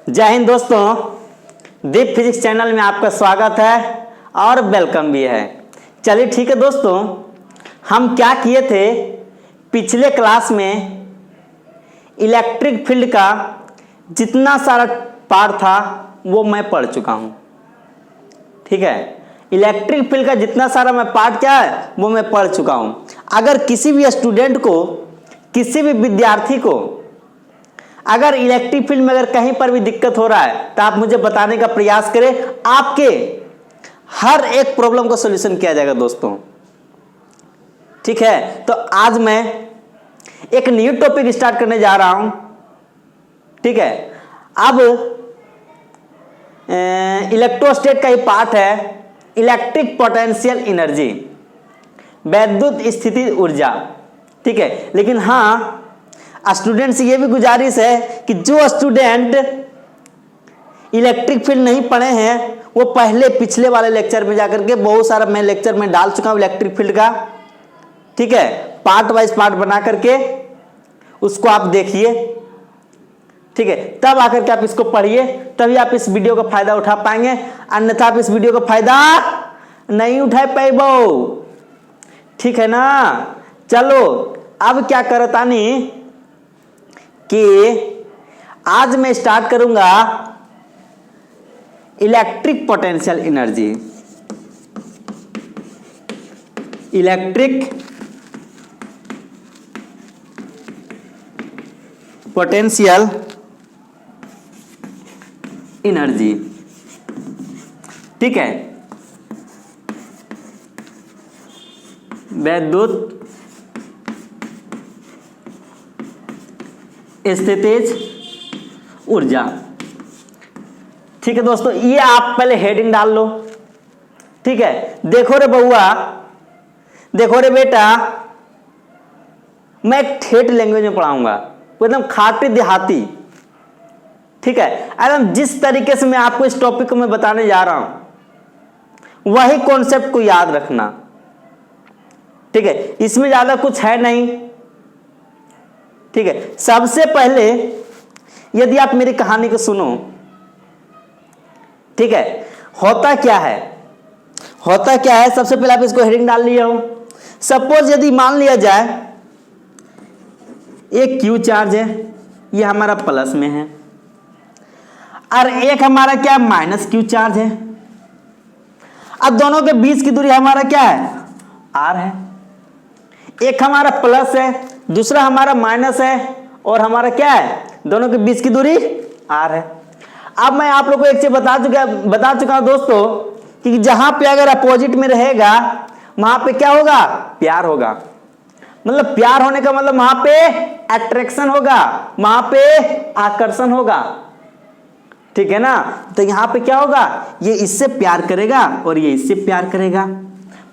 जय हिंद दोस्तों, दीप physics channel में आपका स्वागत है और वेलकम भी है। चलिए ठीक है दोस्तों, हम क्या किए थे पिछले क्लास में इलेक्ट्रिक फील्ड का जितना सारा पार्ट था वो मैं पढ़ चुका हूँ। ठीक है, इलेक्ट्रिक फील्ड का जितना सारा मैं पार्ट क्या है वो मैं पढ़ चुका हूँ। अगर किसी भी स्टूडेंट को, किसी भी विद्यार्थी को अगर इलेक्ट्रिक फील्ड में अगर कहीं पर भी दिक्कत हो रहा है तो आप मुझे बताने का प्रयास करें, आपके हर एक प्रॉब्लम का सॉल्यूशन किया जाएगा दोस्तों। ठीक है, तो आज मैं एक न्यू टॉपिक स्टार्ट करने जा रहा हूं। ठीक है, अब इलेक्ट्रोस्टैट का ही पार्ट है इलेक्ट्रिक पोटेंशियल एनर्जी, वैद्युत स्थिति ऊर्जा। ठीक है, लेकिन हाँ स्टूडेंट से ये भी गुजारिश है कि जो स्टूडेंट इलेक्ट्रिक फील्ड नहीं पढ़े हैं वो पहले पिछले वाले लेक्चर में जाकर के, बहुत सारा मैं लेक्चर में डाल चुका हूं इलेक्ट्रिक फील्ड का। ठीक है, पार्ट वाइज पार्ट बना करके उसको आप देखिए। ठीक है, तब आकर के आप इसको पढ़िए, तभी आप इस वीडियो का फायदा उठा पाएंगे, अन्यथा आप इस वीडियो का फायदा नहीं उठा पाएबो। ठीक है ना। चलो अब क्या करतानी कि आज मैं स्टार्ट करूंगा electric potential energy. Electric potential energy. ठीक है, वैद्युत स्थितिज ऊर्जा। ठीक है दोस्तों, ये आप पहले हेडिंग डाल लो। ठीक है, देखो रे बउआ, देखो रे बेटा, मैं एक ठेठ लैंग्वेज में पढ़ाऊंगा, एकदम खाटी देहाती। ठीक है, एकदम जिस तरीके से मैं आपको इस टॉपिक को मैं बताने जा रहा हूं वही कॉन्सेप्ट को याद रखना। ठीक है, इसमें ज्यादा कुछ है नहीं। ठीक है, सबसे पहले यदि आप मेरी कहानी को सुनो, ठीक है, होता क्या है, होता क्या है, सबसे पहले आप इसको हेडिंग डाल लिया हो। सपोज यदि मान लिया जाए एक क्यू चार्ज है, ये हमारा प्लस में है, और एक हमारा क्या माइनस क्यू चार्ज है। अब दोनों के बीच की दूरी हमारा क्या है, आर है। एक हमारा प्लस है, दूसरा हमारा माइनस है, और हमारा क्या है, दोनों के बीच की दूरी आर है। अब मैं आप लोगों को एक चीज बता चुका हूं दोस्तों कि जहां पे अगर अपोजिट में रहेगा वहां पे क्या होगा, प्यार होगा। मतलब प्यार होने का मतलब वहां पे अट्रैक्शन होगा, वहां पे आकर्षण होगा। ठीक है ना। तो यहां पे क्या होगा, ये इससे प्यार करेगा और ये इससे प्यार करेगा,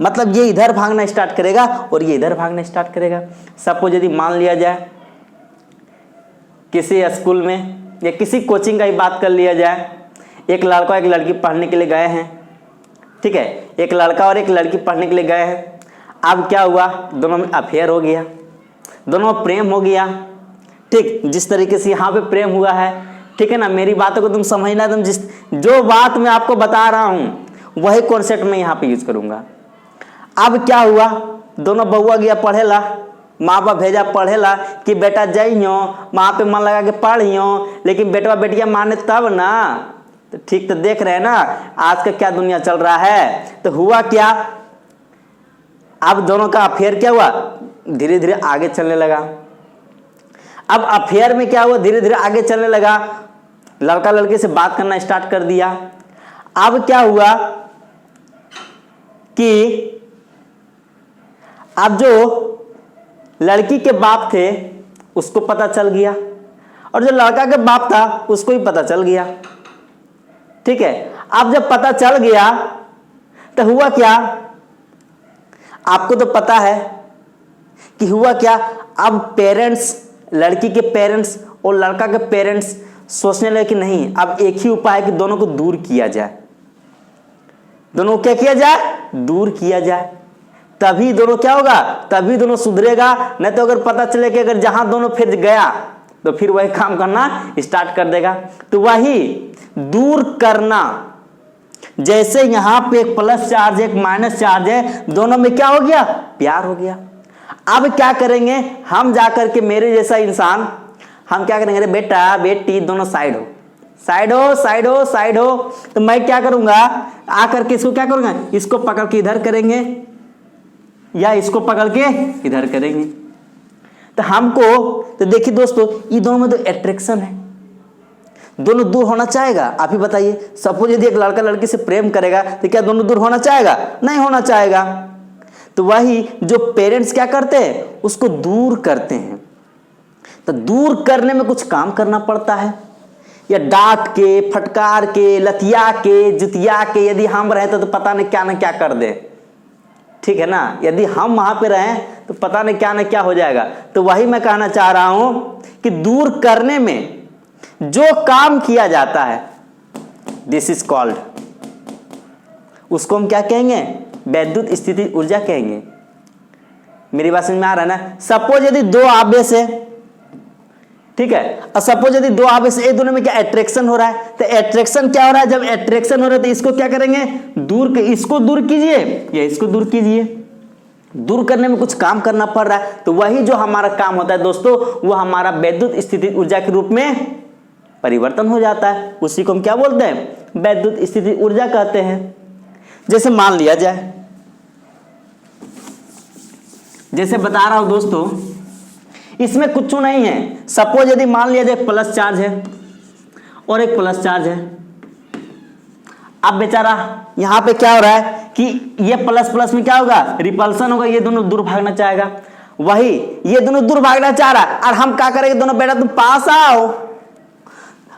मतलब ये इधर भागना स्टार्ट करेगा और ये इधर भागना स्टार्ट करेगा। सपोज यदि मान लिया जाए किसी स्कूल में या किसी कोचिंग का ही बात कर लिया जाए, एक लड़का एक लड़की पढ़ने के लिए गए हैं। ठीक है, एक लड़का और एक लड़की पढ़ने के लिए गए हैं। अब क्या हुआ, दोनों में अफेयर हो गया, दोनों में प्रेम हो गया। ठीक, जिस तरीके से यहाँ पे प्रेम हुआ है, ठीक है ना, मेरी बातों को तुम समझना, तुम जो बात मैं आपको बता रहा हूं वही कॉन्सेप्ट मैं यहाँ पे यूज करूंगा। अब क्या हुआ, दोनों बउआ गया पढ़ेला, माँ बाप भेजा पढ़ेला कि बेटा जाइयो, वहां पे मन लगा के पढ़ियो, लेकिन बेटवा बेटिया माने तब ना। तो ठीक, तो देख रहे हैं ना आज का क्या दुनिया चल रहा है। तो हुआ क्या, अब दोनों का अफेयर क्या हुआ, धीरे धीरे आगे चलने लगा। अब अफेयर में क्या हुआ, धीरे धीरे आगे चलने लगा, लड़का लड़की से बात करना स्टार्ट कर दिया। अब क्या हुआ कि अब जो लड़की के बाप थे उसको पता चल गया, और जो लड़का के बाप था उसको भी पता चल गया। ठीक है, अब जब पता चल गया तो हुआ क्या, आपको तो पता है कि हुआ क्या। अब पेरेंट्स, लड़की के पेरेंट्स और लड़का के पेरेंट्स सोचने लगे कि नहीं, अब एक ही उपाय है कि दोनों को दूर किया जाए। दोनों को क्या किया जाए, दूर किया जाए, तभी दोनों क्या होगा, तभी दोनों सुधरेगा। नहीं तो अगर पता चले कि अगर जहां दोनों फिर गया तो फिर वही काम करना स्टार्ट कर देगा। तो वही दूर करना, जैसे यहां पे एक प्लस चार्ज एक माइनस चार्ज है, दोनों में क्या हो गया, प्यार हो गया। अब क्या करेंगे हम, जाकर के मेरे जैसा इंसान, हम क्या करेंगे, बेटा बेटी दोनों साइड हो, साइड हो, साइड हो, साइड हो। तो मैं क्या करूंगा, आकर के इसको क्या करूंगा, इसको पकड़ के इधर करेंगे या इसको पकड़ के इधर करेंगे। तो हमको, तो देखिए दोस्तों, ये दोनों में तो अट्रैक्शन है, दोनों दूर होना चाहेगा। आप ही बताइए, सपोज यदि एक लड़का लड़की से प्रेम करेगा तो क्या दोनों दूर होना चाहेगा, नहीं होना चाहेगा। तो वही जो पेरेंट्स क्या करते हैं, उसको दूर करते हैं। तो दूर करने में कुछ काम करना पड़ता है, या डांट के, फटकार के, लतिया के, जुतिया के, यदि हम रहते तो पता नहीं क्या ना क्या कर दे, ठीक है ना। यदि हम वहां पे रहें तो पता नहीं क्या ना क्या हो जाएगा। तो वही मैं कहना चाह रहा हूं कि दूर करने में जो काम किया जाता है, दिस इज कॉल्ड, उसको हम क्या कहेंगे, वैद्युत स्थिति ऊर्जा कहेंगे। मेरी बात समझ में आ रहा है ना। सपोज यदि दो आवेश है, ठीक है, और सपोज यदि दो आवेश, एक दोनों में क्या अट्रैक्शन हो रहा है, तो अट्रैक्शन क्या हो रहा है, जब अट्रैक्शन हो रहा है तो इसको क्या करेंगे, दूर, इसको दूर कीजिए या इसको दूर कीजिए। दूर करने में कुछ काम करना पड़ रहा है। तो वही जो हमारा काम होता है दोस्तों, वो हमारा वैद्युत स्थिति ऊर्जा के रूप में परिवर्तन हो जाता है। उसी को हम क्या बोलते हैं, वैद्युत स्थिति ऊर्जा कहते हैं। जैसे मान लिया जाए, जैसे बता रहा हूं दोस्तों, इसमें कुछ नहीं है। सपोज यदि मान लिया जाए प्लस चार्ज है और एक प्लस चार्ज है। अब बेचारा यहां पे क्या हो रहा है कि ये प्लस प्लस में क्या होगा, रिपल्सन होगा, ये दोनों दूर भागना चाहेगा। वही ये दोनों दूर भागना चाह रहा है, और हम क्या करेंगे, दोनों बेटा तुम पास आओ।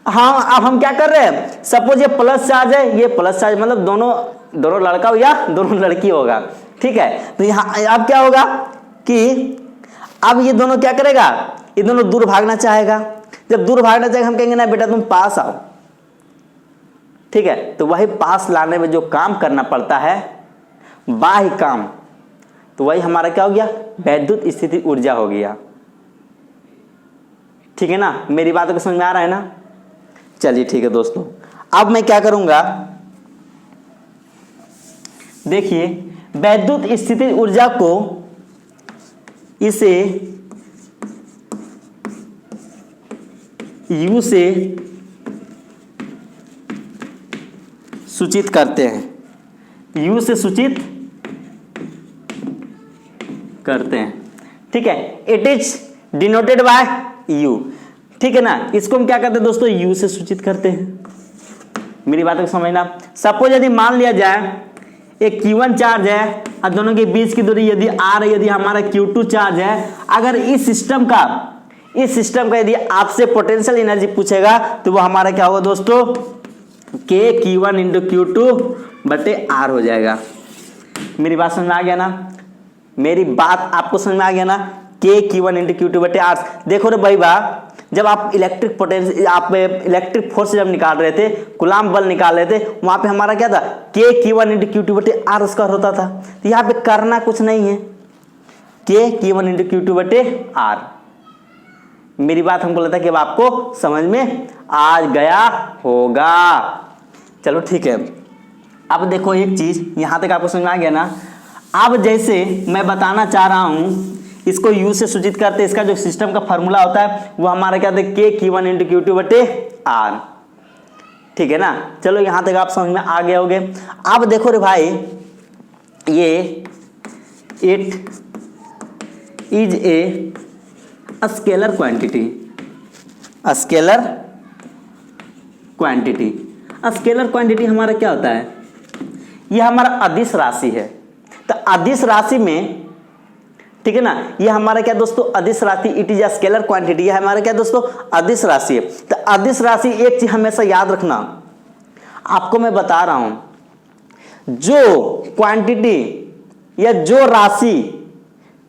हाँ, अब हम क्या कर रहे हैं, सपोज ये प्लस चार्ज है, ये प्लस चार्ज, मतलब दोनों लड़का हो या दोनों लड़की होगा, ठीक है। तो यहाँ अब क्या होगा कि अब ये दोनों क्या करेगा, ये दोनों दूर भागना चाहेगा। जब दूर भागना चाहेगा, हम कहेंगे ना बेटा तुम पास आओ, ठीक है। तो वही पास लाने में जो काम करना पड़ता है, बाह्य काम, तो वही हमारा क्या हो गया, वैद्युत स्थिति ऊर्जा हो गया, ठीक है ना। मेरी बातों को समझ में आ रहा है ना। चलिए ठीक है दोस्तों, अब मैं क्या करूंगा, देखिए वैद्युत स्थिति ऊर्जा को, इसे U से सूचित करते हैं, U से सूचित करते हैं, ठीक है। It is denoted by U, ठीक है ना। इसको हम क्या करते हैं दोस्तों, U से सूचित करते हैं। मेरी बात को समझना। सपोज यदि मान लिया जाए एक Q1 चार्ज है और दोनों के बीच की दूरी यदि R है, यदि हमारा Q2 चार्ज है, अगर इस सिस्टम का यदि आपसे पोटेंशियल एनर्जी पूछेगा तो वो हमारा क्या होगा दोस्तों, K Q1 इंटू Q2 बटे R हो जाएगा। मेरी बात समझ में आ गया ना, मेरी बात आपको समझ में आ गया ना, K Q1 इंटू Q2 बटे R। देखो रे भाई बा, जब आप इलेक्ट्रिक पोटेंशियल, आप इलेक्ट्रिक फोर्स जब निकाल रहे थे, कूलाम बल निकाल रहे थे, वहां पे हमारा क्या था, K Q1 इंटू Q2 बटे R स्क्वायर होता था। तो यहाँ पे करना कुछ नहीं है, K Q1 इंटू Q2 बटे R। मेरी बात हमको लगता है कि अब आपको समझ में आ गया होगा। चलो ठीक है, अब देखो एक चीज, यहां तक आपको समझ में आ गया ना। अब जैसे मैं बताना चाह रहा हूं, इसको U से सूचित करते, इसका जो सिस्टम का फॉर्मूला होता है वो हमारा क्या था, K Q1 इंटू Q2 बटे R, ठीक है ना। चलो यहां तक आप समझ में आ गए होगे। अब देखो रे भाई, ये it is a scalar quantity, scalar quantity. Scalar quantity हमारा क्या होता है, यह हमारा अदिश राशि है। तो अदिश राशि में, ठीक है ना, ये हमारा क्या दोस्तों, अदिश राशि, it is a scalar quantity, ये हमारा क्या दोस्तों, अदिश राशि है। तो अदिश राशि, एक चीज हमेशा याद रखना, आपको मैं बता रहा हूं, जो क्वांटिटी या जो राशि,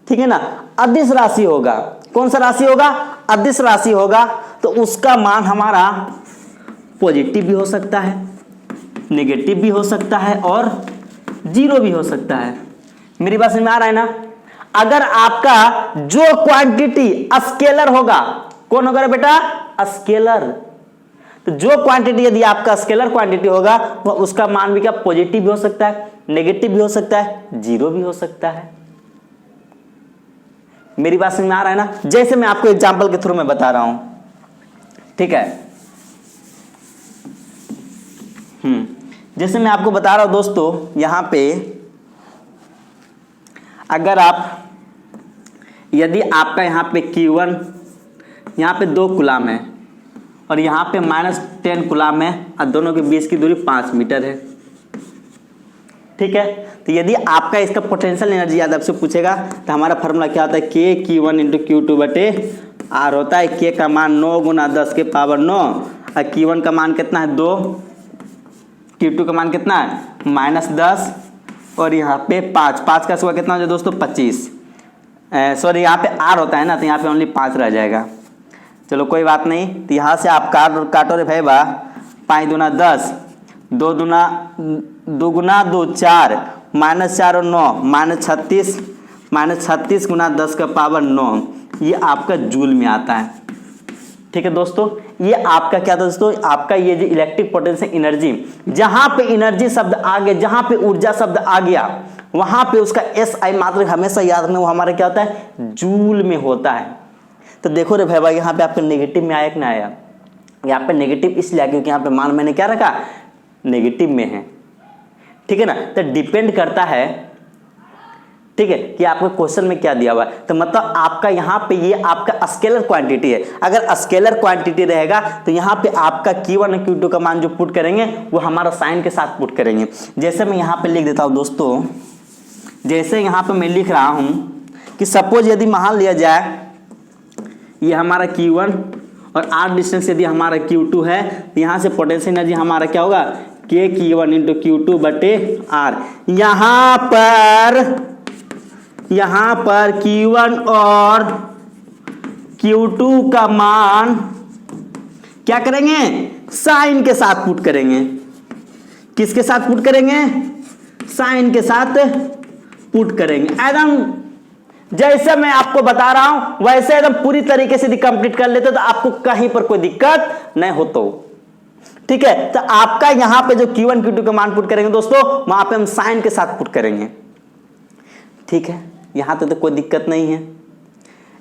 ठीक है ना, अदिश राशि होगा, कौन सा राशि होगा, अदिश राशि होगा, तो उसका मान हमारा पॉजिटिव भी हो सकता है, नेगेटिव भी हो सकता है और जीरो भी हो सकता है। मेरी बात समझ में आ रहा है ना। अगर आपका जो क्वांटिटी स्केलर होगा, कौन होगा रे बेटा? स्केलर। तो जो क्वांटिटी यदि आपका स्केलर क्वांटिटी होगा वह उसका मान भी क्या पॉजिटिव भी हो सकता है, नेगेटिव भी हो सकता है, जीरो भी हो सकता है। मेरी बात समझ में आ रहा है ना? जैसे मैं आपको एग्जांपल के थ्रू में बता रहा हूं, ठीक है। जैसे मैं आपको बता रहा हूं दोस्तों, यहां पे अगर आप यदि आपका यहां पे Q1 यहां पे 2 कूलाम है और यहाँ पे -10 कूलाम है और दोनों के बीच की दूरी 5 मीटर है, ठीक है। तो यदि आपका इसका पोटेंशियल एनर्जी याद आपसे पूछेगा तो हमारा फॉर्मूला क्या होता है? K Q1 × Q2/R होता है। K का मान 9 × 10⁹ और Q1 का मान कितना है? 2। Q2 का मान कितना है? -10 और यहाँ पे 5 का स्क्वायर कितना हो जाए दोस्तों? 25। सॉरी, यहाँ पे R होता है ना, तो यहाँ पे ओनली 5 रह जाएगा। चलो कोई बात नहीं। तो यहाँ से आप काटो रे भाई बा, 5 दूना 10, 2 दूना 2 गुना 2 4, -4 और 9 -36, -36 × 10⁻9 ये आपका जूल में आता है, ठीक है दोस्तों। ये आपका क्या था दोस्तों? आपका ये जो इलेक्ट्रिक पोटेंशियल एनर्जी, जहां पे एनर्जी शब्द आ गया, जहां पे ऊर्जा शब्द आ गया, वहां पे उसका SI मात्रक हमेशा याद रखना, वो हमारा क्या होता है? जूल में होता है। तो देखो रे भाई, यहाँ पे आपका नेगेटिव में आया कि ना आया? यहाँ पे नेगेटिव इसलिए आया क्योंकि यहाँ पे मान मैंने क्या रखा? नेगेटिव में है, ठीक है ना। तो डिपेंड करता है, ठीक है, कि आपको क्वेश्चन में क्या दिया हुआ है। तो मतलब आपका यहाँ पे ये आपका स्केलर क्वांटिटी है। अगर स्केलर क्वांटिटी रहेगा तो यहाँ पे आपका Q1 और Q2 का मान जो पुट करेंगे वो हमारा साइन के साथ पुट करेंगे। जैसे मैं यहाँ पे लिख देता हूँ दोस्तों, जैसे यहाँ पे मैं लिख रहा हूँ कि सपोज यदि मान लिया जाए ये हमारा Q1 और R डिस्टेंस यदि हमारा Q2 है, तो यहाँ से पोटेंशियल एनर्जी हमारा क्या होगा? K Q1 × Q2/R। यहाँ पर Q1 और Q2 का मान क्या करेंगे? साइन के साथ पुट करेंगे। किसके साथ पुट करेंगे? साइन के साथ पुट करेंगे। एकदम जैसे मैं आपको बता रहा हूं वैसे एकदम पूरी तरीके से कंप्लीट कर लेते तो आपको कहीं पर कोई दिक्कत नहीं हो, तो ठीक है। तो आपका यहां पे जो Q1 Q2 का मान पुट करेंगे दोस्तों, वहां पे हम साइन के साथ पुट करेंगे, ठीक है। यहां तक तो कोई दिक्कत नहीं है।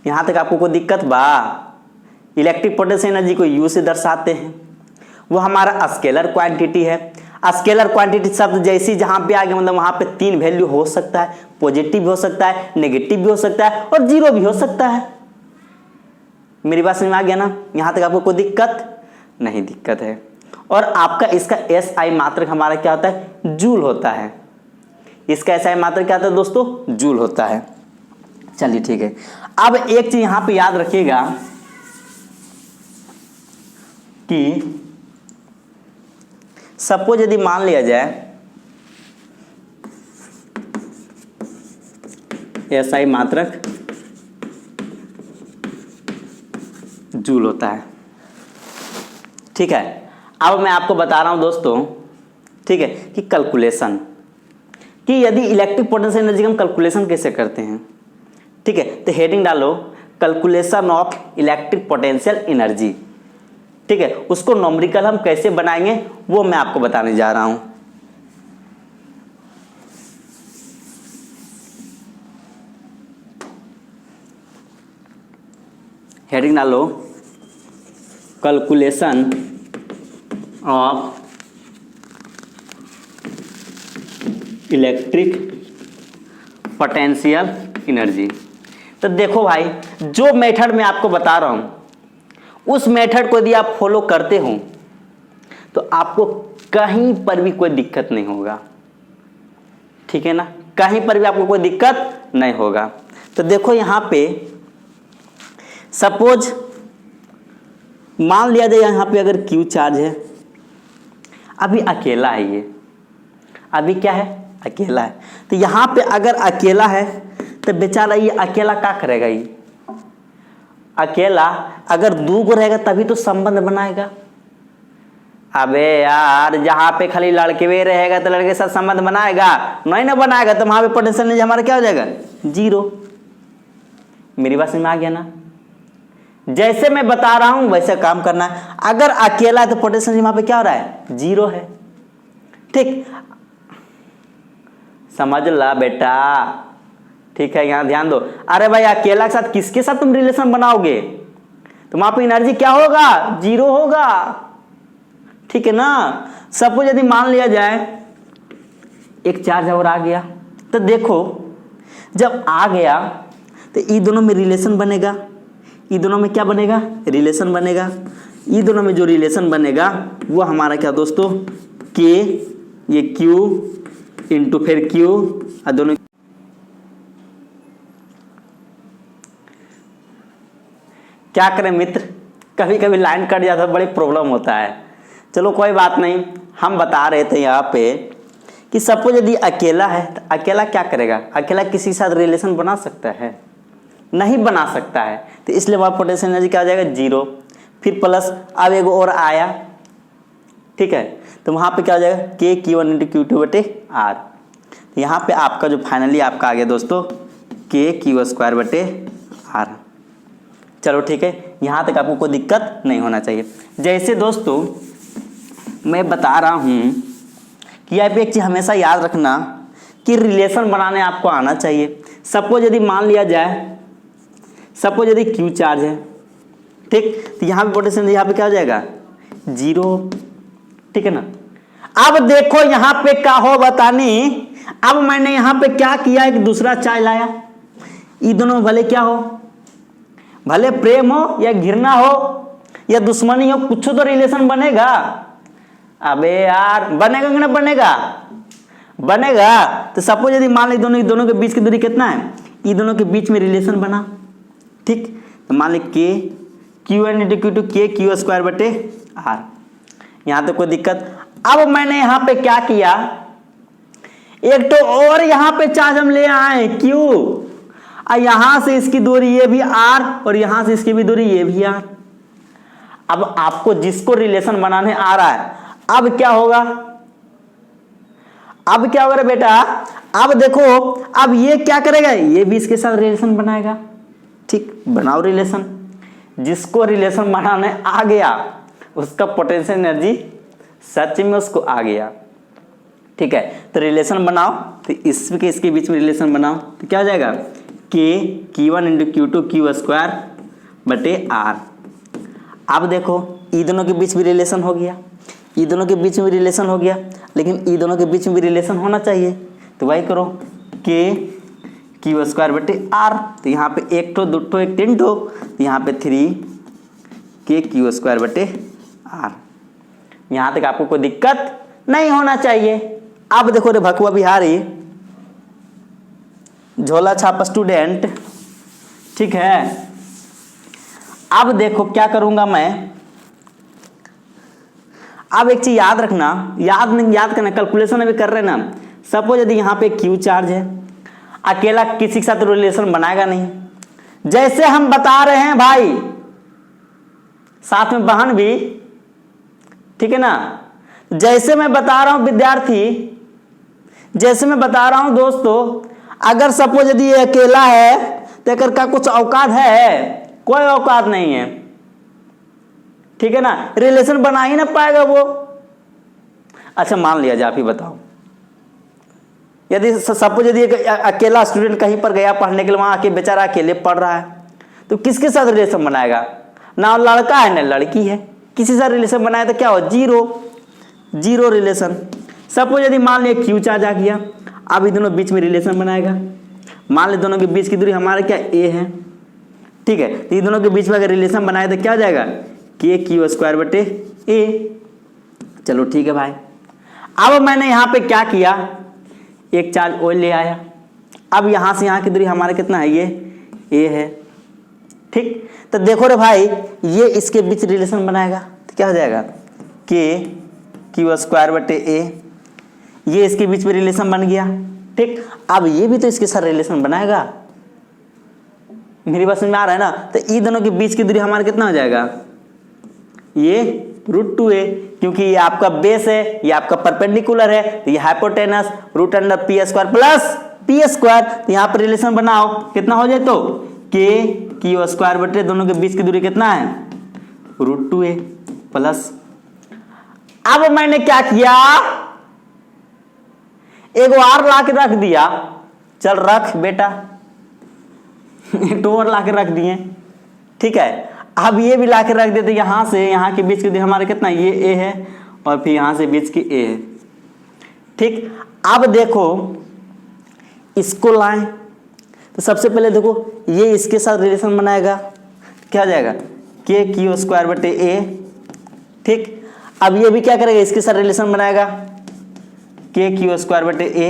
यहां तक आपको कोई दिक्कत बा? इलेक्ट्रिक पोटेंशियल एनर्जी को U से दर्शाते हैं, वो हमारा स्केलर क्वांटिटी है। स्केलर क्वांटिटी शब्द जैसी जहां पे आ गया मतलब वहां पे 3 वैल्यू हो सकता है, पॉजिटिव भी हो सकता है, नेगेटिव भी हो सकता है और जीरो भी हो सकता है। मेरी बात समझ में आ गया ना? यहां तक आपको कोई दिक्कत नहीं? दिक्कत है। और आपका इसका SI मात्रक हमारा क्या होता है? जूल होता है। इसका SI मात्रक क्या होता है दोस्तों? जूल होता है। चलिए ठीक है। अब एक चीज यहां पे याद रखिएगा कि सपोज यदि मान लिया जाए SI मात्रक जूल होता है, ठीक है। अब मैं आपको बता रहा हूं दोस्तों, ठीक है, कि कैलकुलेशन, कि यदि इलेक्ट्रिक पोटेंशियल एनर्जी का हम कैलकुलेशन कैसे करते हैं, ठीक है। तो हेडिंग डालो calculation of electric potential energy, ठीक है। उसको नॉमरिकल हम कैसे बनाएंगे वो मैं आपको बताने जा रहा हूं। हेडिंग डालो calculation of electric potential energy. तो देखो भाई, जो मेथड मैं आपको बता रहा हूं उस मेथड को यदि आप फॉलो करते हो तो आपको कहीं पर भी कोई दिक्कत नहीं होगा, ठीक है ना। कहीं पर भी आपको कोई दिक्कत नहीं होगा। तो देखो यहां पे सपोज मान लिया जाए यहां पे अगर Q चार्ज है, अभी अकेला है, ये अभी क्या है? अकेला है। तो यहां पे अगर अकेला है तो बेचारा ये अकेला क्या करेगा? ये अकेला अगर 2 गो रहेगा तभी तो संबंध बनाएगा। अबे यार, जहां पे खाली लड़के भी रहेगा तो लड़के के साथ संबंध बनाएगा? नहीं ना बनाएगा। तो वहां पे पोटेंशियल एनर्जी हमारा क्या हो जाएगा? जीरो। मेरी बात समझ में आ गया ना? जैसे मैं बता रहा हूं वैसे काम करना है। अगर अकेला है तो पोटेंशियल यहाँ पे क्या हो रहा है, 0 है। ठीक, समझ ला बेटा, ठीक है, यहां ध्यान दो। अरे भाई अकेला के साथ किसके साथ तुम रिलेशन बनाओगे, तो वहां पर एनर्जी क्या होगा, 0 होगा। ठीक है ना। सपोज यदि मान लिया जाए एक चार्ज और आ गया, तो देखो जब आ गया तो ये दोनों में रिलेशन बनेगा, ये दोनों में क्या बनेगा, रिलेशन बनेगा। ये दोनों में जो रिलेशन बनेगा वो हमारा क्या दोस्तों, के, ये क्यू इंटू फिर क्यू, और दोनों क्या करें मित्र, कभी कभी लाइन कट जाता है, बड़ी प्रॉब्लम होता है। चलो कोई बात नहीं, हम बता रहे थे यहाँ पे कि सपोज यदि अकेला है तो अकेला क्या करेगा, अकेला किसी के साथ रिलेशन बना सकता है, नहीं बना सकता है, तो इसलिए वहाँ पोटेंशियल एनर्जी क्या हो जाएगा, 0। फिर प्लस अब एक और आया, ठीक है, तो वहाँ पे क्या हो जाएगा, के Q1 इंटू Q2 बटे R। यहाँ पे आपका जो फाइनली आपका आ गया दोस्तों के Q स्क्वायर बटे R। चलो ठीक है, यहाँ तक आपको कोई दिक्कत नहीं होना चाहिए। जैसे दोस्तों मैं बता रहा हूँ कि यहाँ पे एक चीज़ हमेशा याद रखना कि रिलेशन बनाने आपको आना चाहिए। सपोज यदि मान लिया जाए, सपोज यदि Q चार्ज है, ठीक, तो यहाँ पे पोटेंशियल यहाँ पे क्या हो जाएगा, 0। ठीक है ना। अब देखो यहाँ पे क्या हो बतानी, अब मैंने यहाँ पे क्या किया, एक दूसरा चार्ज लाया, ये दोनों भले क्या हो, भले प्रेम हो या घृणा हो या दुश्मनी हो, कुछ तो रिलेशन बनेगा। अबे यार बनेगा कि ना बनेगा, बनेगा। तो सपोज यदि मान ली दोनों के बीच की दूरी कितना है, ये दोनों के बीच में रिलेशन बना, ठीक, तो मान ली के Q1 इंटू Q2 के Q स्क्वायर बटे R। यहाँ तो कोई दिक्कत। अब मैंने यहाँ पे क्या किया, एक तो और यहाँ पे चार्ज हम ले आए Q, और यहाँ से इसकी दूरी ये भी R, और यहाँ से इसकी भी दूरी ये भी R। अब आपको जिसको रिलेशन बनाने आ रहा है, अब क्या होगा, अब क्या होगा बेटा, अब देखो अब ये क्या करेगा, ये भी इसके साथ रिलेशन बनाएगा। ठीक, बनाओ रिलेशन। जिसको रिलेशन बनाने आ गया उसका पोटेंशियल एनर्जी सच में उसको आ गया। ठीक है, तो रिलेशन बनाओ, तो इसके बीच में रिलेशन बनाओ, तो क्या हो जाएगा, के Q1 into Q2 Q square बटे R। अब देखो ई दोनों के बीच भी रिलेशन हो गया, ई दोनों के बीच में रिलेशन हो गया, लेकिन ई दोनों के बीच में भी रिलेशन होना चाहिए, तो वही करो के Q स्क्वायर बटे R। तो यहाँ पे एक ठो दो ठो एक तीन ठो, तो यहाँ पे 3 के Q स्क्वायर बटे R। यहाँ तक आपको कोई दिक्कत नहीं होना चाहिए। अब देखो रे भकुआ बिहारी, झोला छाप स्टूडेंट, ठीक है। अब देखो क्या करूंगा मैं, अब एक चीज याद रखना, याद करना, कैलकुलेशन अभी कर रहे ना। सपोज यदि यहाँ पे Q चार्ज है, अकेला किसी के साथ रिलेशन बनाएगा नहीं, जैसे हम बता रहे हैं भाई, साथ में बहन भी, ठीक है ना। जैसे मैं बता रहा हूं विद्यार्थी, जैसे मैं बता रहा हूं दोस्तों, अगर सपोज यदि ये अकेला है तो अगर का कुछ औकात है, कोई औकात नहीं है, ठीक है ना, रिलेशन बना ही ना पाएगा वो। अच्छा मान लिया जाए, आप ही बताओ, यदि सपोज यदि अकेला स्टूडेंट कहीं पर गया पढ़ने के लिए, वहां आके बेचारा अकेले पढ़ रहा है, तो किसके साथ रिलेशन बनाएगा, ना लड़का है ना लड़की है, किसी साथ रिलेशन बनाया तो क्या हो, 0 रिलेशन। सपोज यदि मान लिया Q चार्ज आ गया, अब ये दोनों बीच में रिलेशन बनाएगा। मान ले दोनों के बीच की दूरी हमारा क्या A है, ठीक है, तो ये दोनों के बीच में अगर रिलेशन बनाए तो क्या हो जाएगा, के Q स्क्वायर बटे A। चलो ठीक है भाई। अब मैंने यहाँ पे क्या किया, एक चार्ज और ले आया, अब यहाँ से यहाँ की दूरी हमारा कितना है, ये A है, ठीक। तो देखो रे भाई, ये इसके बीच रिलेशन बनाएगा तो क्या हो जाएगा, के Q स्क्वायर बटे A। ये इसके बीच में रिलेशन बन गया, ठीक। अब ये भी तो इसके साथ रिलेशन बनाएगा, मेरी बात समझ में आ रहा है ना। तो ये दोनों के बीच की दूरी हमारा कितना हो जाएगा, ये √2a, क्योंकि ये आपका बेस है, ये आपका परपेंडिकुलर है, तो ये हाइपोटेनस √p² प्लस p²। तो यहाँ पर रिलेशन बनाओ, कितना हो जाए, तो k क्यू स्क्वायर बटे दोनों के बीच की दूरी कितना है √2a प्लस, अब मैंने क्या किया, एक और ला के रख दिया, चल रख बेटा एक और ला के रख दिए, ठीक है। अब ये भी ला के रख देते, यहां से यहां के बीच की दूरी हमारे कितना, ये a है और फिर यहां से बीच की a है, ठीक। अब देखो इसको लाएं तो सबसे पहले देखो ये इसके साथ रिलेशन बनाएगा, क्या हो जाएगा के क्यू स्क्वायर बटे a, ठीक। अब ये भी क्या करेगा, इसके साथ रिलेशन बनाएगा के क्यू स्क्वायर बटे a।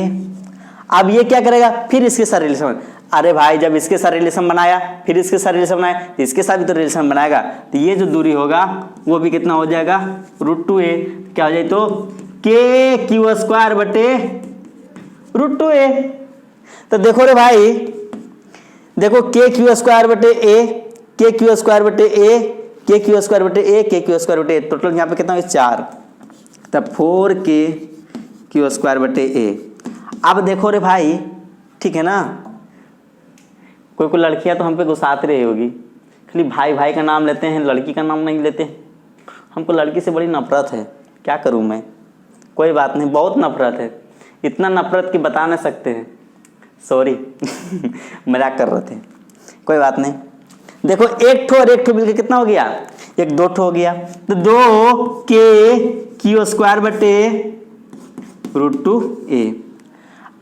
अब ये क्या करेगा, फिर इसके साथ रिलेशन, अरे भाई जब इसके साथ रिलेशन बनाया फिर इसके साथ रिलेशन बनाया तो इसके साथ भी तो रिलेशन बनाएगा, तो ये जो दूरी होगा वो भी कितना हो जाएगा √2a, क्या हो जाए तो के क्यू स्क्वायर बटे √2a। तो देखो रे भाई, देखो के क्यू स्क्वायर बटे a, के क्यू स्क्वायर बटे a, के क्यू स्क्वायर बटे a, के क्यू स्क्वायर बटे a, टोटल यहाँ पे कितना है 4, तब 4k क्यू स्क्वायर बटे a। अब देखो रे भाई, ठीक है ना, कोई लड़कियां तो हम पे गुस्साते रही होगी, खाली भाई भाई का नाम लेते हैं, लड़की का नाम नहीं लेते। हमको लड़की से बड़ी नफरत है, क्या करूं मैं, कोई बात नहीं, बहुत नफरत है, इतना नफरत कि बता नहीं सकते हैं, सॉरी मजाक कर रहे थे, कोई बात नहीं। देखो एक ठो और एक ठो मिलकर कितना हो गया, एक 2 ठो हो गया, तो 2k क्यू स्क्वायर बटे √2a।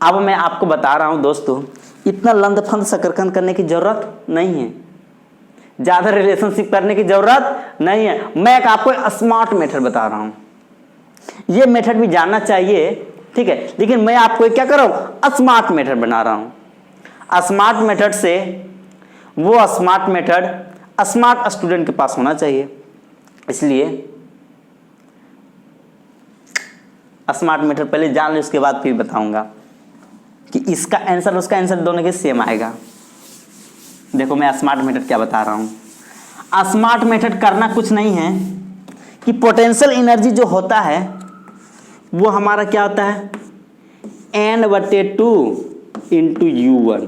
अब मैं आपको बता रहा हूं दोस्तों, इतना लंदफंद सकरकंद करने की जरूरत नहीं है, ज्यादा रिलेशनशिप करने की जरूरत नहीं है। मैं एक आपको स्मार्ट मेथड बता रहा हूं, ये मेथड भी जानना चाहिए, ठीक है, लेकिन मैं आपको क्या कर रहा हूं, स्मार्ट मेथड बना रहा हूं। स्मार्ट मेथड से वो स्मार्ट मेथड स्मार्ट स्टूडेंट के पास होना चाहिए, इसलिए स्मार्ट मेथड पहले जान लो, उसके बाद फिर बताऊंगा कि इसका आंसर उसका आंसर दोनों के सेम आएगा। देखो मैं स्मार्ट मेथड क्या बता रहा हूं, स्मार्ट मेथड करना कुछ नहीं है कि पोटेंशियल एनर्जी जो होता है वो हमारा क्या होता है n/2 × U1।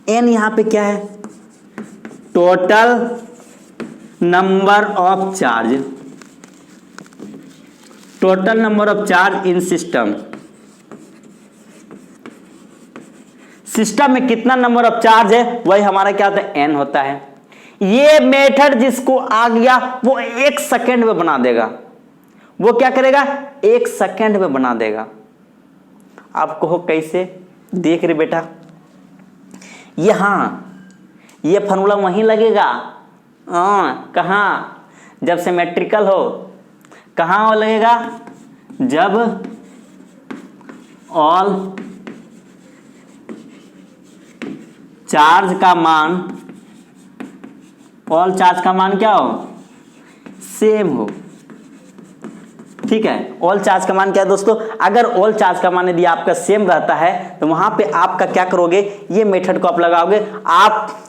n यहां पे क्या है, total number of charge, total number of charge in system, system में कितना नंबर ऑफ चार्ज है वही हमारा क्या होता है n होता है। ये मेथड जिसको आ गया वो 1 सेकेंड में बना देगा, वो क्या करेगा 1 सेकेंड में बना देगा। आप कहो कैसे, देख रहे बेटा, ये फॉर्मूला वहीं लगेगा, कहाँ, जब सिमेट्रिकल हो, कहाँ वो लगेगा, जब ऑल चार्ज का मान, ऑल चार्ज का मान क्या हो, सेम हो, ठीक है। ऑल चार्ज का मान क्या है दोस्तों, अगर ऑल चार्ज का मान यदि आपका सेम रहता है तो वहां पे आपका क्या करोगे, ये मेथड को आप लगाओगे, आप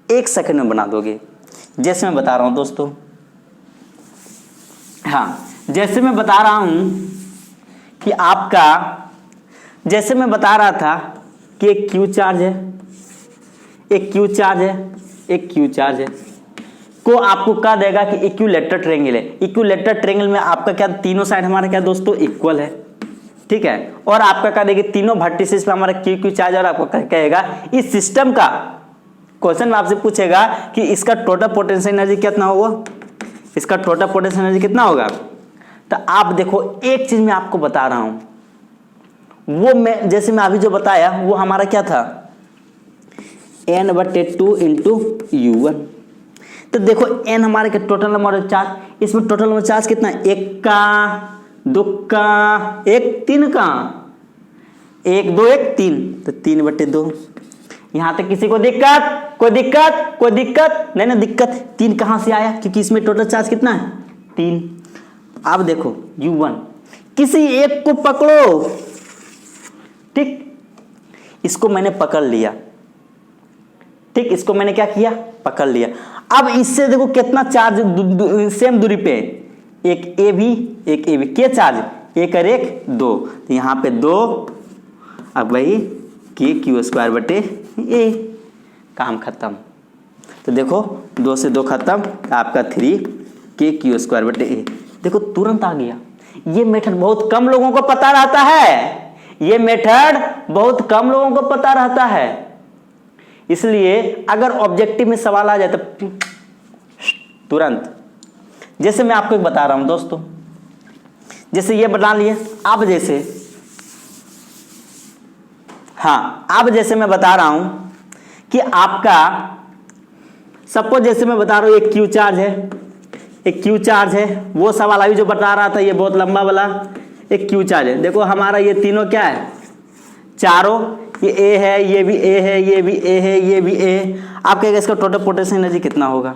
1 सेकंड में बना दोगे। जैसे मैं बता रहा हूं दोस्तों, हाँ जैसे मैं बता रहा हूं कि आपका, जैसे मैं बता रहा था कि एक क्यू चार्ज है, एक क्यू चार्ज है, एक क्यू चार्ज है, को आपको कह देगा कि इक्विलेटरल ट्रायंगल है। इक्विलेटरल ट्रायंगल में आपका क्या, तीनों साइड हमारा क्या दोस्तों इक्वल है, ठीक है। और आपका कह देगा तीनों वर्टिसेस पे हमारा क्यू क्यू चार्ज, और आपको कहेगा इस सिस्टम का, क्वेश्चन में आपसे पूछेगा कि इसका टोटल पोटेंशियल एनर्जी कितना होगा, इसका टोटल पोटेंशियल एनर्जी कितना होगा। तो आप देखो एक चीज मैं आपको बता रहा हूं, वो मैं जैसे मैं अभी जो बताया वो हमारा क्या था n/2 × U1। तो देखो n हमारे के टोटल नंबर ऑफ चार्ज, इसमें टोटल नंबर चार्ज कितना है, 1 का 2 का 1 3 का 1 2 1 3, तो 3/2। यहां तक किसी को दिक्कत, कोई दिक्कत, कोई दिक्कत नहीं ना, दिक्कत 3 कहां से आया, क्योंकि इसमें टोटल चार्ज कितना है 3। अब देखो U1, किसी एक को पकड़ो, ठीक, इसको मैंने पकड़ लिया, ठीक, इसको मैंने क्या किया, पकड़ लिया। अब इससे देखो कितना चार्ज सेम दूरी पे, एक ए भी एक ए भी, के चार्ज 1 और 1 2, तो यहाँ पे 2, अब वही के क्यू स्क्वायर बटे ए, काम खत्म। तो देखो 2 से 2 खत्म, आपका 3k² देखो तुरंत आ गया। ये मेथड बहुत कम लोगों को पता रहता है, ये मेथड बहुत कम लोगों को पता रहता है। इसलिए अगर ऑब्जेक्टिव में सवाल आ जाए तो तुरंत, जैसे मैं आपको एक बता रहा हूं दोस्तों, जैसे ये बना लिए आप, जैसे हाँ अब जैसे मैं बता रहा हूं कि आपका सपोज जैसे मैं बता रहा हूं एक क्यू चार्ज है, एक क्यू चार्ज है, वो सवाल अभी जो बता रहा था ये बहुत लंबा वाला, एक क्यू चार्ज है। देखो हमारा ये तीनों क्या है, चारों, ये ए है, ये भी ए है, ये भी ए है, ये भी ए है। आप कहेंगे इसका टोटल पोटेंशियल एनर्जी कितना होगा?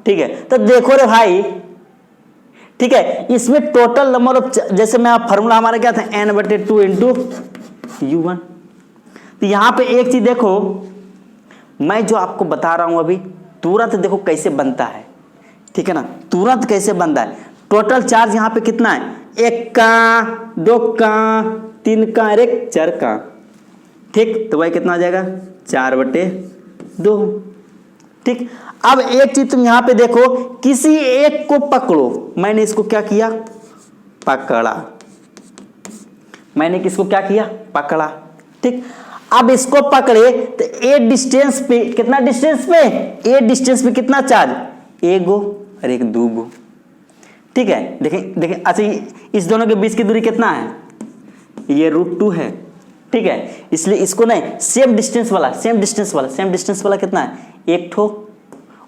ठीक है, तो देखो रे भाई, ठीक है, इसमें टोटल नंबर ऑफ, जैसे मैं फार्मूला हमारा क्या था, n/2 इंटू U1। तो यहां पे एक चीज देखो, मैं जो आपको बता रहा हूं अभी तुरंत देखो कैसे बनता है, ठीक है ना, तुरंत कैसे बनता है। टोटल चार्ज यहां पे कितना है, 1 का 2 का 3 का 4 का, ठीक, तो वही कितना आ जाएगा 4/2। ठीक, अब एक चीज तुम यहां पे देखो, किसी एक को पकड़ो, मैंने इसको क्या किया, पकड़ा, मैंने किसको क्या किया, पकड़ा। ठीक, अब इसको पकड़े तो ए डिस्टेंस पे, कितना डिस्टेंस पे, ए डिस्टेंस पे कितना चार्ज, एगो और एक दूगो। ठीक है, देखें देखें, अच्छा इस दोनों के बीच की दूरी कितना है, ये √2 है। ठीक है, इसलिए इसको नहीं, सेम डिस्टेंस वाला, सेम डिस्टेंस वाला, सेम डिस्टेंस वाला कितना है, एक ठो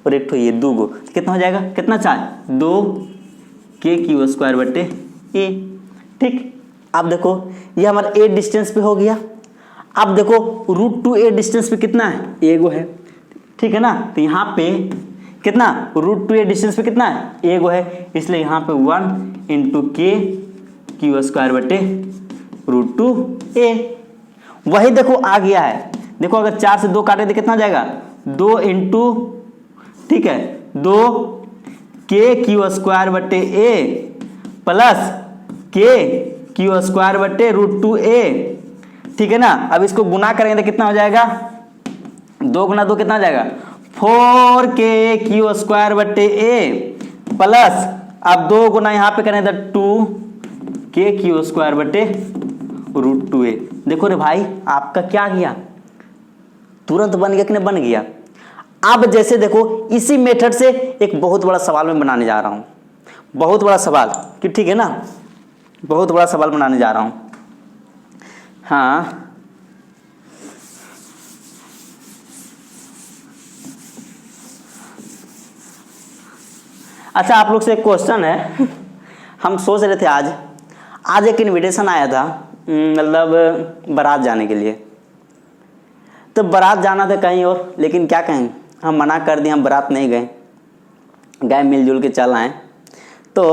और एक ठो ये दूगो, कितना हो जाएगा, कितना चार्ज, 2k²/a। ठीक, अब देखो ये हमारा ए डिस्टेंस पे हो गया। अब देखो √2a डिस्टेंस पे कितना है, एगो है। ठीक है ना, तो यहाँ पे कितना, √2a डिस्टेंस पे कितना है, एगो है, इसलिए यहाँ पे 1 इंटू k²/√2a। वही देखो आ गया है। देखो अगर 4 से 2 काटे तो कितना जाएगा, 2 इंटू, ठीक है, 2k²/a प्लस k²/√2a। ठीक है ना, अब इसको गुना करेंगे तो कितना हो जाएगा, 2 गुना 2 कितना हो जाएगा, 4k²/a प्लस, अब 2 गुना यहाँ पे करें तो 2k²/√2a। देखो रे भाई आपका क्या गया, तुरंत बन गया कि नहीं, बन गया। अब जैसे देखो इसी मेथड से एक बहुत बड़ा सवाल मैं बनाने जा रहा हूं, बहुत बड़ा सवाल, कि ठीक है ना, बहुत बड़ा सवाल बनाने जा रहा हूं। हाँ, अच्छा आप लोग से एक क्वेश्चन है। हम सोच रहे थे आज एक इनविटेशन आया था, मतलब बारात जाने के लिए। तो बारात जाना था कहीं और, लेकिन क्या कहें, हम मना कर दिए, हम बारात नहीं गए मिलजुल के चल आए। तो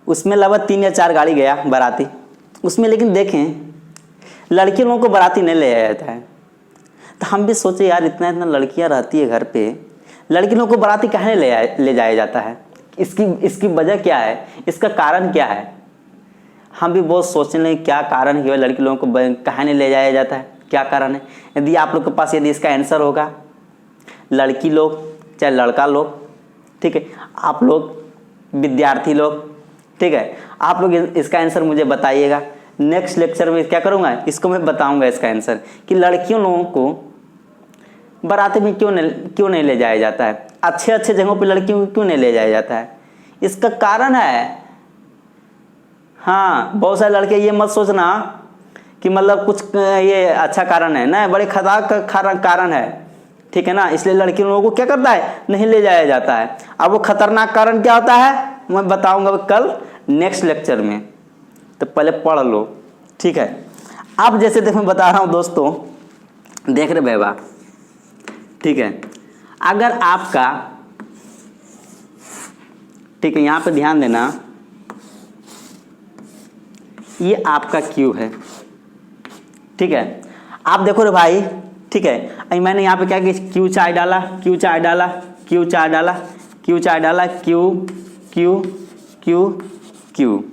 उसमें लगभग 3 या 4 गाड़ी गया बाराती उसमें, लेकिन देखें लड़की लोगों को बाराती नहीं ले जाया जाता है। तो हम भी सोचे यार इतना लड़कियां रहती है घर पे, लड़की लोगों को बाराती कहाँ ले जाया जाता है, इसकी वजह क्या है, इसका कारण क्या है। हम भी बहुत सोचने लगे क्या कारण है लड़की लोगों को कहाँ नहीं ले जाया जाता है, क्या कारण है। यदि आप लोग के पास यदि इसका आंसर होगा, लड़की लोग चाहे लड़का लोग, ठीक है, आप लोग विद्यार्थी लोग, ठीक है, आप लोग इसका आंसर मुझे बताइएगा। नेक्स्ट लेक्चर में क्या करूँगा, इसको मैं बताऊँगा इसका आंसर, कि लड़कियों लोगों को बाराती में क्यों नहीं ले जाया जाता है, अच्छे अच्छे जगहों पे लड़कियों को क्यों नहीं ले जाया जाता है। इसका कारण है, हाँ, बहुत सारे लड़के ये मत सोचना कि मतलब कुछ ये अच्छा कारण है, ना, बड़े खतरनाक कारण है। ठीक है ना, इसलिए लड़की लोगों को क्या करता है, नहीं ले जाया जाता है। अब वो खतरनाक कारण क्या होता है मैं बताऊंगा कल नेक्स्ट लेक्चर में, तो पहले पढ़ लो। ठीक है, अब जैसे देखो मैं बता रहा हूँ दोस्तों, देख रहे बेबा, ठीक है, अगर आपका, ठीक है, यहाँ पे ध्यान देना, ये आपका क्यू है। ठीक है, आप देखो रे भाई, ठीक है, अभी मैंने यहाँ पे क्या किया, क्यू चार्ज डाला, क्यू चार्ज डाला, क्यू चार्ज डाला, क्यू चार्ज डाला, क्यू क्यू क्यू क्यू।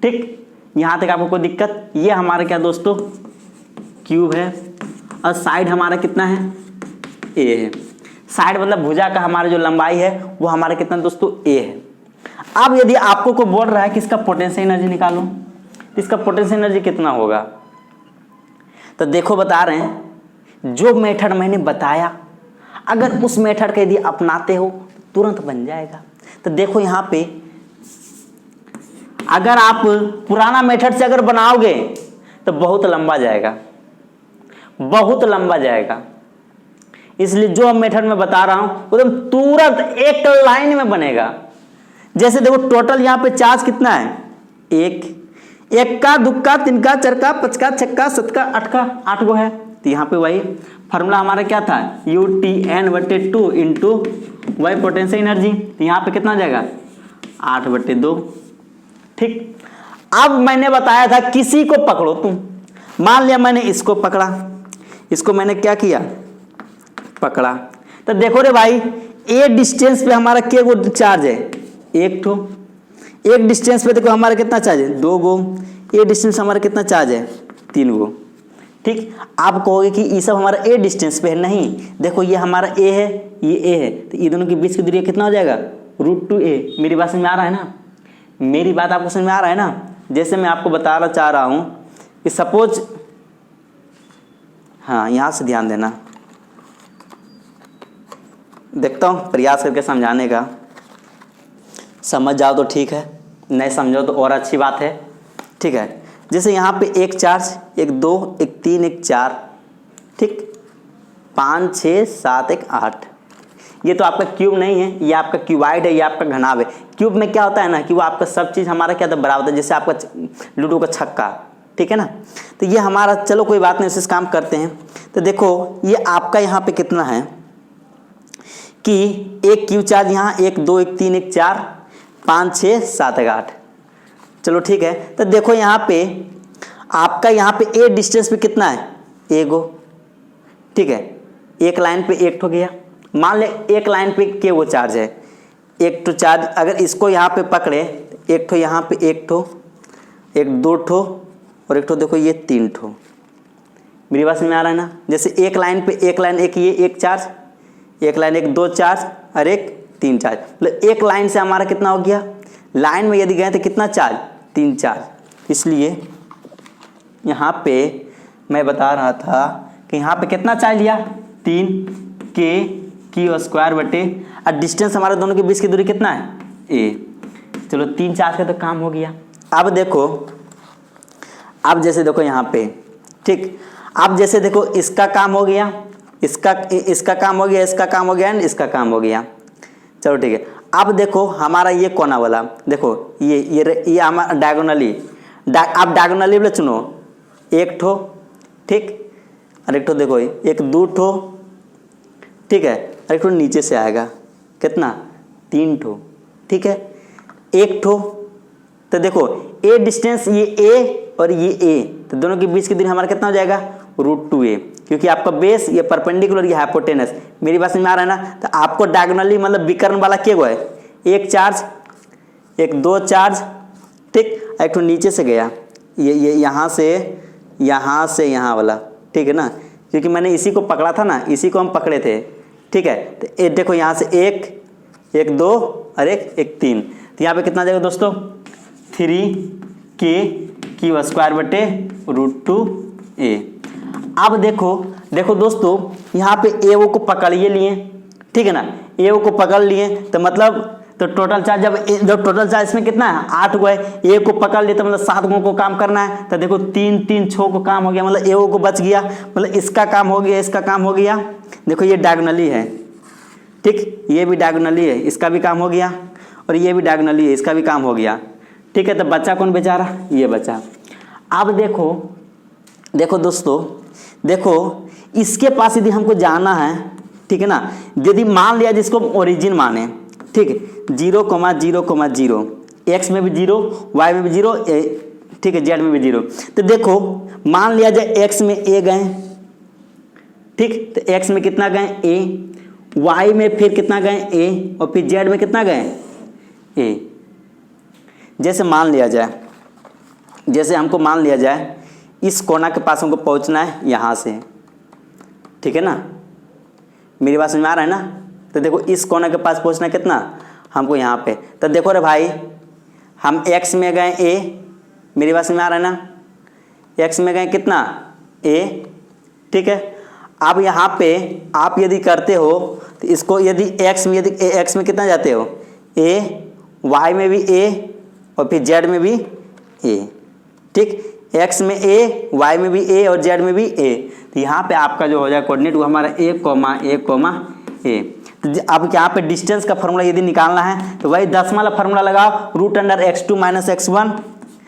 ठीक, यहाँ तक आपको कोई दिक्कत, ये हमारा क्या दोस्तों क्यूब है। और साइड हमारा कितना है, ए है। साइड मतलब भुजा का हमारा जो लंबाई है वो हमारा कितना दोस्तों, ए है। अब यदि आपको कोई बोल रहा है कि इसका पोटेंशियल एनर्जी निकालो, तो इसका पोटेंशियल एनर्जी कितना होगा, तो देखो बता रहे हैं जो मेथड मैंने बताया अगर उस मेथड का यदि अपनाते हो तुरंत बन जाएगा। तो देखो यहाँ पे अगर आप पुराना मेथड से अगर बनाओगे तो बहुत लंबा जाएगा, बहुत लंबा जाएगा। इसलिए जो मेथड मैं बता रहा हूं एकदम तुरंत एक लाइन में बनेगा। जैसे देखो टोटल यहाँ पे चार्ज कितना है, एक का, दुक्का, तिनका, चरका, पचका, छक्का, सतका, अठका, 8 गो है। तो यहाँ पे वही फॉर्मूला हमारा क्या था, UTN/2 इंटू वही पोटेंशियल एनर्जी। तो यहाँ पे कितना जाएगा, 8/2। ठीक, अब मैंने बताया था किसी को पकड़ो तुम, मान लिया मैंने इसको पकड़ा, इसको मैंने क्या किया, पकड़ा। तो देखो रे भाई ए डिस्टेंस पे हमारा क्या गो चार्ज है, एक ठो। एक डिस्टेंस पे देखो हमारा कितना चार्ज है, 2 गो। ए डिस्टेंस हमारा कितना चार्ज है, 3 गो। ठीक, आप कहोगे कि ये सब हमारा ए डिस्टेंस पे है, नहीं, देखो ये हमारा ए है, ये ए है, तो ये दोनों के बीच की दूरी कितना हो जाएगा, √2a। मेरी बात समझ में आ रहा है ना, मेरी बात आपको समझ में आ रहा है ना। जैसे मैं आपको बताना चाह रहा हूं कि सपोज, हाँ यहां से ध्यान देना, देखता हूं प्रयास करके समझाने का, समझ जाओ तो ठीक है, नहीं समझो तो और अच्छी बात है। ठीक है, जैसे यहाँ पे एक चार्ज, 1 2 1 3 1 4, ठीक, 5 6 7 1 8। ये तो आपका क्यूब नहीं है, ये आपका क्यूबाइड है, ये आपका घनाभ है। क्यूब में क्या होता है ना कि वो आपका सब चीज़ हमारा क्या था, बराबर होता है, जैसे आपका लूडो का छक्का। ठीक है ना, तो ये हमारा, चलो कोई बात नहीं, उसे काम करते हैं। तो देखो ये आपका यहाँ पे कितना है कि एक क्यू चार्ज यहाँ 1 2 1 3 1 4 5 6 7 1 8। चलो ठीक है, तो देखो यहाँ पे आपका यहाँ पे ए डिस्टेंस पे कितना है, एगो। ठीक है, एक लाइन पे एक ठो गया, मान ले एक लाइन पे के वो चार्ज है, एक ठो चार्ज। अगर इसको यहाँ पे पकड़े, एक ठो यहाँ पे, एक ठो, एक 2 ठो और एक ठो, देखो ये 3 ठो। मेरी बात में आ रहा है ना। जैसे एक लाइन पे एक लाइन, एक ये एक चार्ज, एक लाइन एक 2 चार्ज और एक 3 चार्ज, मतलब एक लाइन से हमारा कितना हो गया, लाइन में यदि गए तो कितना चार्ज, 3 चार्ज। इसलिए यहाँ पे मैं बता रहा था कि यहाँ पे कितना चार्ज लिया, 3k² बटे, और डिस्टेंस हमारे दोनों के बीच की दूरी कितना है, ए। चलो 3 चार्ज का तो काम हो गया। अब देखो, अब जैसे देखो यहाँ पे, ठीक, अब जैसे देखो इसका काम हो गया, इसका काम हो गया, इसका काम हो गया एंड इसका काम हो गया। चलो ठीक है, अब देखो हमारा ये कोना वाला, देखो ये हमारा डायगोनली, आप डायगोनली वाला चुनो, एक ठो, ठीक, और एक ठो देखो एक 2 ठो, ठीक है, और एक ठो नीचे से आएगा, कितना, 3 ठो। ठीक है, एक ठो, तो देखो ए डिस्टेंस, ये ए और ये ए, तो दोनों के बीच की दूरी हमारा कितना हो जाएगा, √2a, क्योंकि आपका बेस ये परपेंडिकुलर, ये हाइपोटेनस। मेरी बात में आ रहा है ना। तो आपको डायगोनली मतलब विकर्ण वाला क्या है, एक चार्ज, एक 2 चार्ज, ठीक, एक तो नीचे से गया, ये यहाँ से यहाँ वाला, ठीक है ना, क्योंकि मैंने इसी को पकड़ा था ना, इसी को हम पकड़े थे। ठीक है, तो ये देखो यहाँ से एक 2 और एक 3, तो यहाँ पे कितना जाएगा दोस्तों, 3k² बटे √2a। अब देखो दोस्तों यहाँ पे ए ओ को पकड़िए लिए, ठीक है ना, ए ओ को पकड़ लिए, तो मतलब तो टोटल चार्ज, जब टोटल चार्ज इसमें कितना है, 8 गो है, ए को पकड़ लिए तो मतलब 7 गो को काम करना है। तो देखो 3 6 को काम हो गया, मतलब ए ओ को बच गया, मतलब इसका काम हो गया, इसका काम हो गया। देखो ये डायगोनली है, ठीक, ये भी डायगोनली है, इसका भी काम हो गया, और ये भी डायगोनली है, इसका भी काम हो गया। ठीक है, तो बच्चा कौन बेचारा, ये बचा। अब देखो दोस्तों, देखो इसके पास यदि हमको जाना है, ठीक है ना, यदि मान लिया जिसको ओरिजिन माने, ठीक, 0,0,0, एक्स में भी 0, वाई में भी 0, ठीक है, जेड में भी 0। तो देखो मान लिया जाए एक्स में ए गए, ठीक, तो एक्स में कितना गए, ए, वाई में फिर कितना गए, ए, और फिर जेड में कितना गए, ए। जैसे मान लिया जाए, जैसे हमको मान लिया जाए इस कोना के पास हमको पहुंचना है यहाँ से, ठीक है ना, मेरी बात समझ में आ रहा है ना। तो देखो इस कोना के पास पहुंचना कितना हमको यहाँ पे, तो देखो रे भाई हम x में गए a, मेरी बात समझ में आ रहा है ना, x में गए कितना a, ठीक है। अब यहाँ पे आप यदि करते हो तो इसको यदि x में कितना जाते हो a, y में भी a और फिर z में भी a, ठीक, x में a, y में भी a और z में भी a। तो यहाँ पे आपका जो हो जाए कोऑर्डिनेट वो हमारा a, a। तो अब यहाँ पे डिस्टेंस का फॉर्मूला यदि निकालना है तो वही 10 वाला फॉर्मूला लगाओ, √x2 - x1।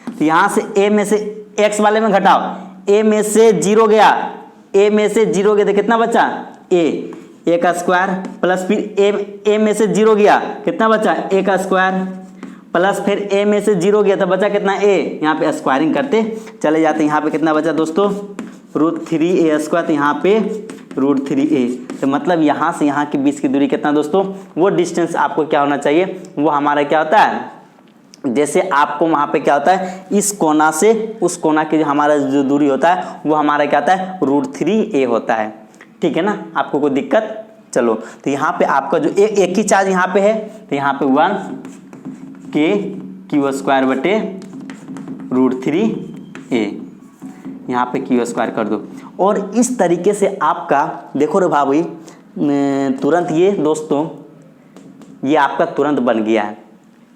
तो यहाँ से a में से x वाले में घटाओ, a में से 0 गया, तो कितना बचा a का स्क्वायर प्लस फिर a में से 0 गया, कितना बचा a का स्क्वायर प्लस फिर a में से 0 गया तो बचा कितना a, यहाँ पे स्क्वायरिंग करते चले जाते। यहाँ पे कितना बचा दोस्तों √3a², तो यहाँ पे √3a। तो मतलब यहाँ से यहाँ के बीच की दूरी कितना दोस्तों, वो डिस्टेंस आपको क्या होना चाहिए, वो हमारा क्या होता है, जैसे आपको वहाँ पे क्या होता है इस कोना से उस कोना की जो हमारा जो दूरी होता है वो हमारा क्या होता है √3a होता है, ठीक है ना। आपको कोई दिक्कत, चलो तो यहाँ पे आपका जो एक ही चार्ज यहाँ पे है, तो यहाँ पे 1kq² √3a, यहाँ पे q² कर दो। और इस तरीके से आपका देखो रे भाई तुरंत ये दोस्तों ये आपका तुरंत बन गया है,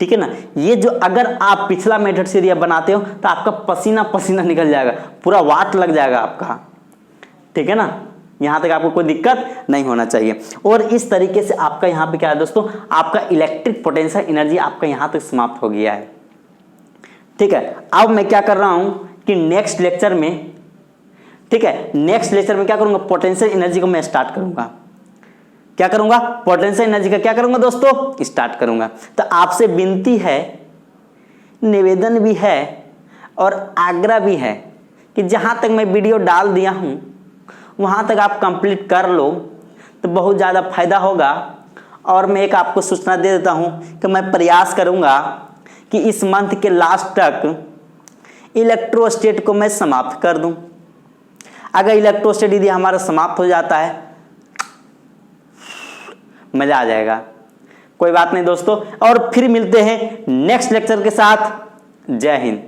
ठीक है ना। ये जो अगर आप पिछला मेथड से यदि बनाते हो तो आपका पसीना पसीना निकल जाएगा, पूरा वाट लग जाएगा आपका, ठीक है ना। यहाँ तक आपको कोई दिक्कत नहीं होना चाहिए। और इस तरीके से आपका यहाँ पे क्या है दोस्तों, आपका इलेक्ट्रिक पोटेंशियल एनर्जी आपका यहाँ तक समाप्त हो गया है, ठीक है। अब मैं क्या कर रहा हूँ कि नेक्स्ट लेक्चर में, ठीक है, नेक्स्ट लेक्चर में क्या करूँगा, पोटेंशियल एनर्जी को मैं स्टार्ट करूँगा। क्या करूँगा, पोटेंशियल एनर्जी का क्या करूँगा दोस्तों, स्टार्ट करूँगा। तो आपसे विनती है, निवेदन भी है और आग्रह भी है कि जहाँ तक मैं वीडियो डाल दिया हूँ वहाँ तक आप कंप्लीट कर लो तो बहुत ज़्यादा फायदा होगा। और मैं एक आपको सूचना दे देता हूँ कि मैं प्रयास करूँगा कि इस मंथ के लास्ट तक इलेक्ट्रोस्टेट को मैं समाप्त कर दूँ। अगर इलेक्ट्रोस्टेट यदि हमारा समाप्त हो जाता है मज़ा आ जाएगा। कोई बात नहीं दोस्तों, और फिर मिलते हैं नेक्स्ट लेक्चर के साथ। जय हिंद।